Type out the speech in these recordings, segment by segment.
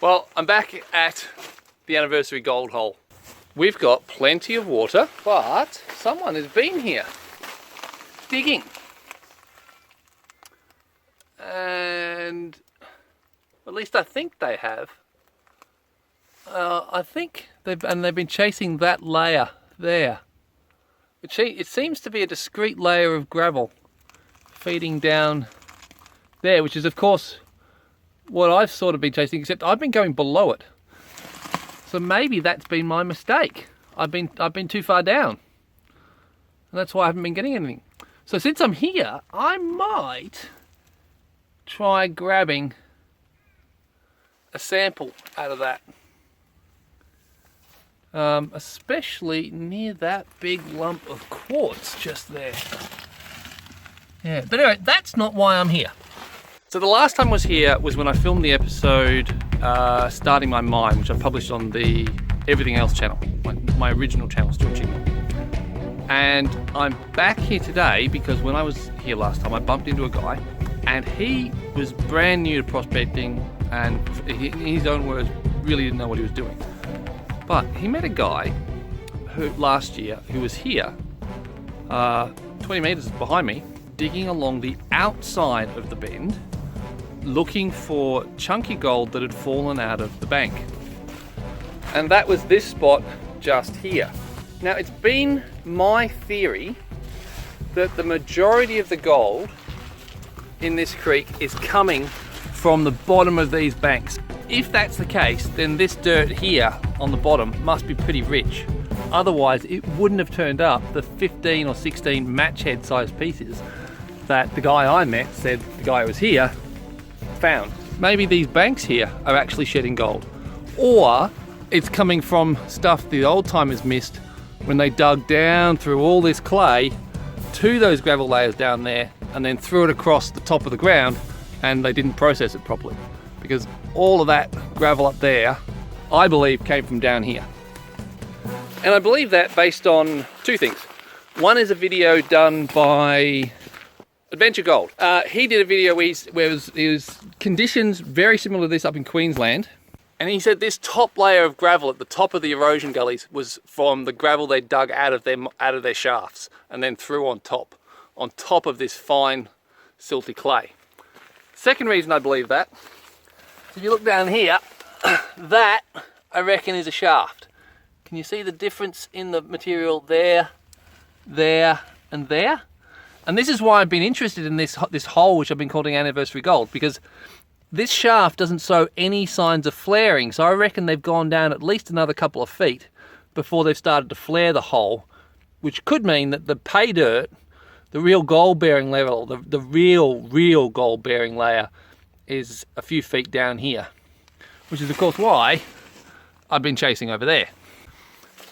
Well, I'm back at the anniversary gold hole. We've got plenty of water, but someone has been here digging. And at least I think they have. They've been chasing that layer there. It seems to be a discrete layer of gravel feeding down there, which is of course what I've sort of been chasing, except I've been going below it. So maybe that's been my mistake. I've been too far down. And that's why I haven't been getting anything. So since I'm here, I might try grabbing a sample out of that. Especially near that big lump of quartz just there. Yeah, but anyway, that's not why I'm here. So the last time I was here was when I filmed the episode Starting My Mind, which I published on the Everything Else channel, my original channel, Stuart Chignell. And I'm back here today because when I was here last time, I bumped into a guy and he was brand new to prospecting and in his own words, really didn't know what he was doing. But he met a guy who last year who was here, 20 meters behind me, digging along the outside of the bend, looking for chunky gold that had fallen out of the bank. And that was this spot just here. Now it's been my theory that the majority of the gold in this creek is coming from the bottom of these banks. If that's the case, then this dirt here on the bottom must be pretty rich. Otherwise it wouldn't have turned up the 15 or 16 match head sized pieces that the guy I met said the guy who was here found. Maybe these banks here are actually shedding gold, or it's coming from stuff the old timers missed when they dug down through all this clay to those gravel layers down there and then threw it across the top of the ground and they didn't process it properly, because all of that gravel up there I believe came from down here. And I believe that based on two things. One is a video done by Adventure Gold. He did a video where it was conditions very similar to this up in Queensland, and he said this top layer of gravel at the top of the erosion gullies was from the gravel they dug out of their shafts and then threw on top of this fine silty clay. Second reason I believe that, if you look down here, that I reckon is a shaft. Can you see the difference in the material there, there, and there? And this is why I've been interested in this hole, which I've been calling Anniversary Gold, because this shaft doesn't show any signs of flaring. So I reckon they've gone down at least another couple of feet before they've started to flare the hole, which could mean that the pay dirt, the real gold bearing level, the real gold bearing layer is a few feet down here, which is of course why I've been chasing over there.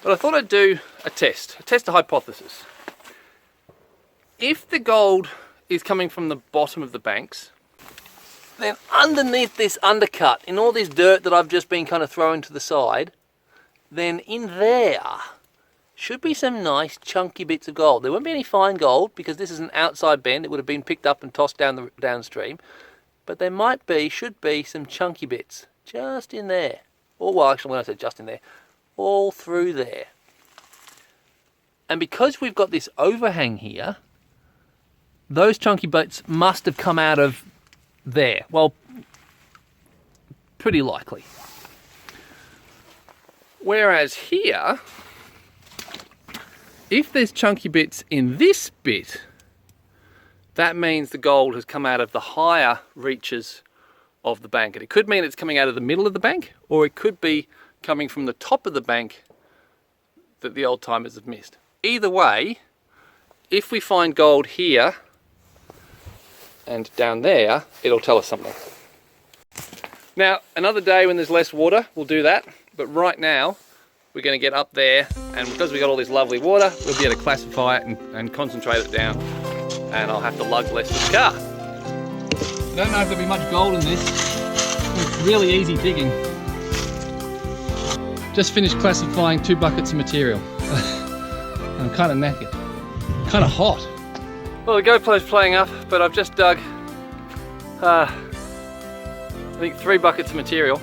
But I thought I'd do a test a hypothesis. If the gold is coming from the bottom of the banks, then underneath this undercut, in all this dirt that I've just been kind of throwing to the side, then in there should be some nice chunky bits of gold. There won't be any fine gold because this is an outside bend. It would have been picked up and tossed down the downstream. But there should be some chunky bits just in there. Or, well, actually when I said just in there, all through there. And because we've got this overhang here, those chunky bits must have come out of there. Well, pretty likely. Whereas here, if there's chunky bits in this bit, that means the gold has come out of the higher reaches of the bank. And it could mean it's coming out of the middle of the bank, or it could be coming from the top of the bank that the old timers have missed. Either way, if we find gold here and down there, it'll tell us something. Now, another day when there's less water, we'll do that. But right now, we're going to get up there, and because we got all this lovely water, we'll be able to classify it and concentrate it down. And I'll have to lug less to the car. I don't know if there'll be much gold in this. It's really easy digging. Just finished classifying 2 buckets of material. I'm kind of knackered. Kind of hot. Well, the GoPro's playing up, but I've just dug, I think 3 buckets of material.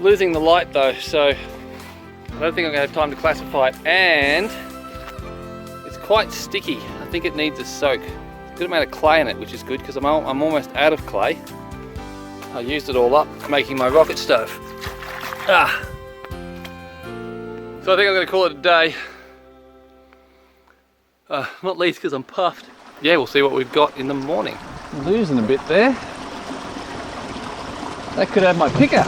losing the light though, so I don't think I'm going to have time to classify it, and it's quite sticky. I think it needs a soak. A good amount of clay in it, which is good because I'm almost out of clay. I used it all up making my rocket stove. So I think I'm going to call it a day. Not least because I'm puffed. Yeah, we'll see what we've got in the morning. Losing a bit there. That could have my picker.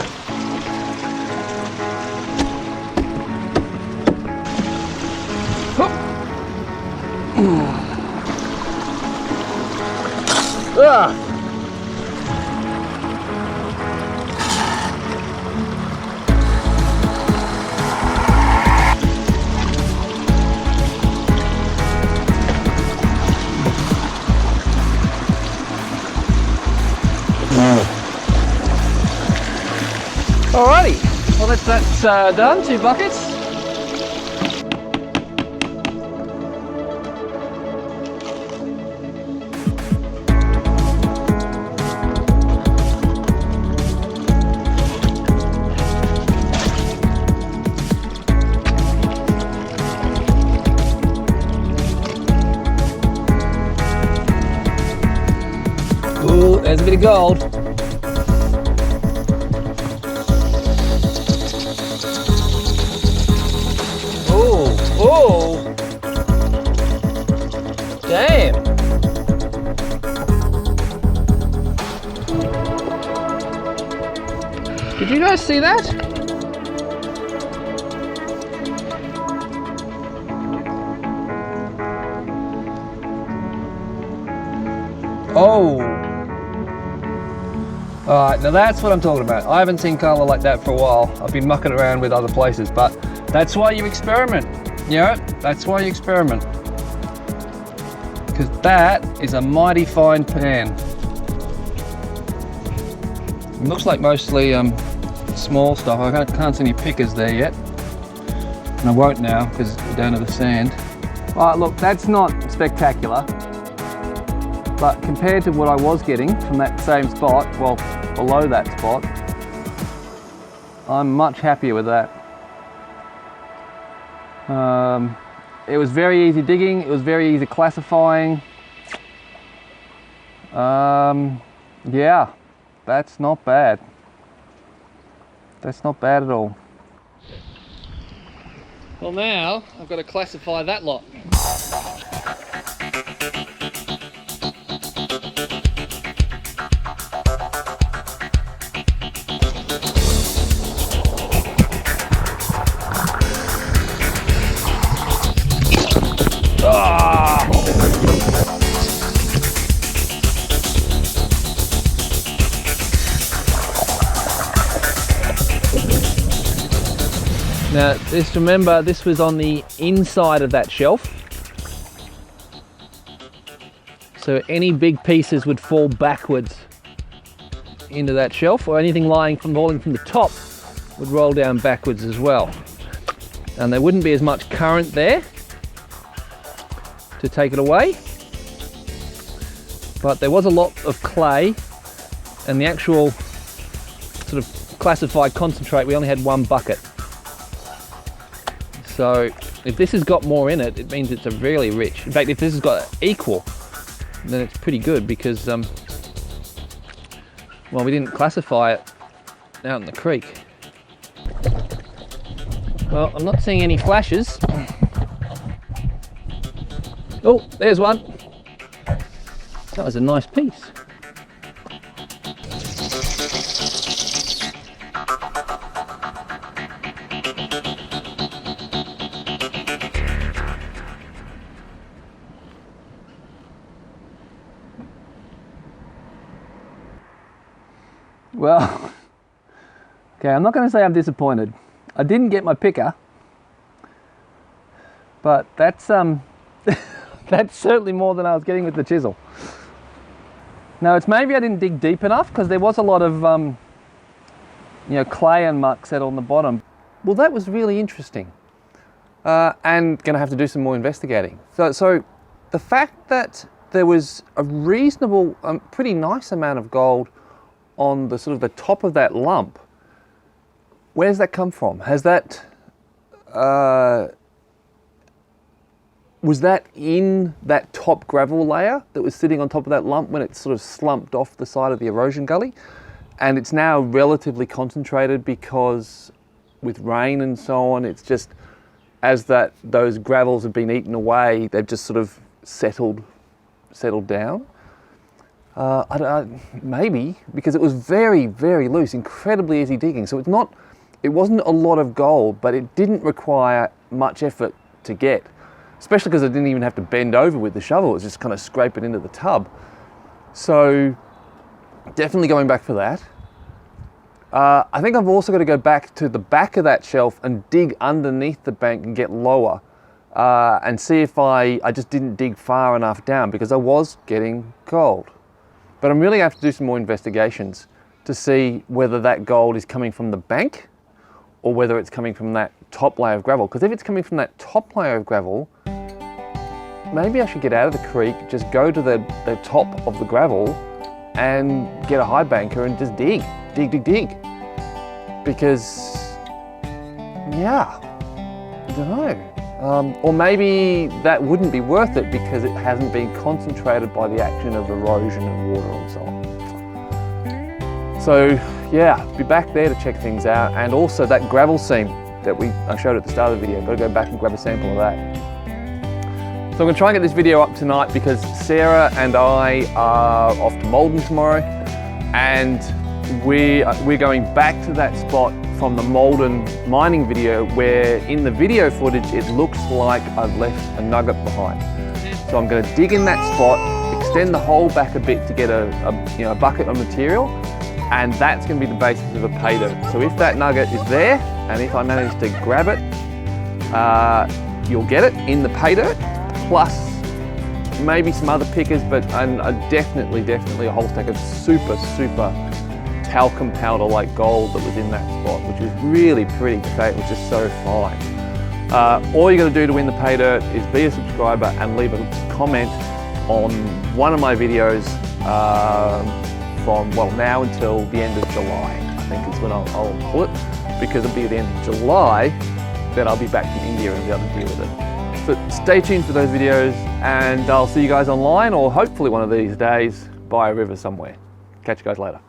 Alrighty, well that's done, 2 buckets. Ooh, there's a bit of gold. Oh! Damn! Did you guys see that? Oh! Alright, now that's what I'm talking about. I haven't seen colour like that for a while. I've been mucking around with other places, but that's why you experiment. You know, that's why you experiment. Because that is a mighty fine pan. It looks like mostly small stuff. I can't see any pickers there yet. And I won't now because we're down to the sand. Alright, look, that's not spectacular. But compared to what I was getting from that same spot, well, below that spot, I'm much happier with that. It was very easy digging, it was very easy classifying. Yeah, that's not bad. That's not bad at all. Well, now I've got to classify that lot. Now, just remember, this was on the inside of that shelf. So any big pieces would fall backwards into that shelf, or anything falling from the top would roll down backwards as well. And there wouldn't be as much current there to take it away. But there was a lot of clay, and the actual sort of classified concentrate, we only had 1 bucket. So if this has got more in it, it means it's a really rich. In fact, if this has got equal, then it's pretty good because, well, we didn't classify it out in the creek. Well, I'm not seeing any flashes. Oh, there's one. That was a nice piece. Well, okay, I'm not going to say I'm disappointed. I didn't get my picker, but that's that's certainly more than I was getting with the chisel. Now, it's maybe I didn't dig deep enough because there was a lot of you know, clay and muck set on the bottom. Well, that was really interesting, and going to have to do some more investigating. So the fact that there was a reasonable, pretty nice amount of gold on the sort of the top of that lump Where's that come from? Has that, was that in that top gravel layer that was sitting on top of that lump when it sort of slumped off the side of the erosion gully? And it's now relatively concentrated because with rain and so on, it's just, as those gravels have been eaten away, they've just sort of settled down. Maybe, because it was very, very loose, incredibly easy digging. So it wasn't a lot of gold, but it didn't require much effort to get, especially because I didn't even have to bend over with the shovel. It was just kind of scrape it into the tub. So definitely going back for that. I think I've also got to go back to the back of that shelf and dig underneath the bank and get lower and see if I just didn't dig far enough down, because I was getting gold. But I'm really going to have to do some more investigations to see whether that gold is coming from the bank or whether it's coming from that top layer of gravel. Because if it's coming from that top layer of gravel, maybe I should get out of the creek, just go to the top of the gravel and get a high banker and just dig. Because, yeah, I don't know. Or maybe that wouldn't be worth it because it hasn't been concentrated by the action of erosion and water and so on. So yeah, be back there to check things out. And also that gravel seam that I showed at the start of the video, got to go back and grab a sample of that. So I'm going to try and get this video up tonight because Sarah and I are off to Malden tomorrow, and we're going back to that spot from the Malden mining video, where in the video footage it looks like I've left a nugget behind. So I'm going to dig in that spot, extend the hole back a bit to get a bucket of material, and that's going to be the basis of a pay dirt. So if that nugget is there, and if I manage to grab it, you'll get it in the pay dirt, plus maybe some other pickers, but definitely a whole stack of super talcum powder like gold that was in that spot, which was really pretty to say. It was just so fine. All you got to do to win the pay dirt is be a subscriber and leave a comment on one of my videos from, well, now until the end of July, I think is when I'll pull it, because it'll be at the end of July that I'll be back from India and be able to deal with it. So stay tuned for those videos, and I'll see you guys online, or hopefully one of these days by a river somewhere. Catch you guys later.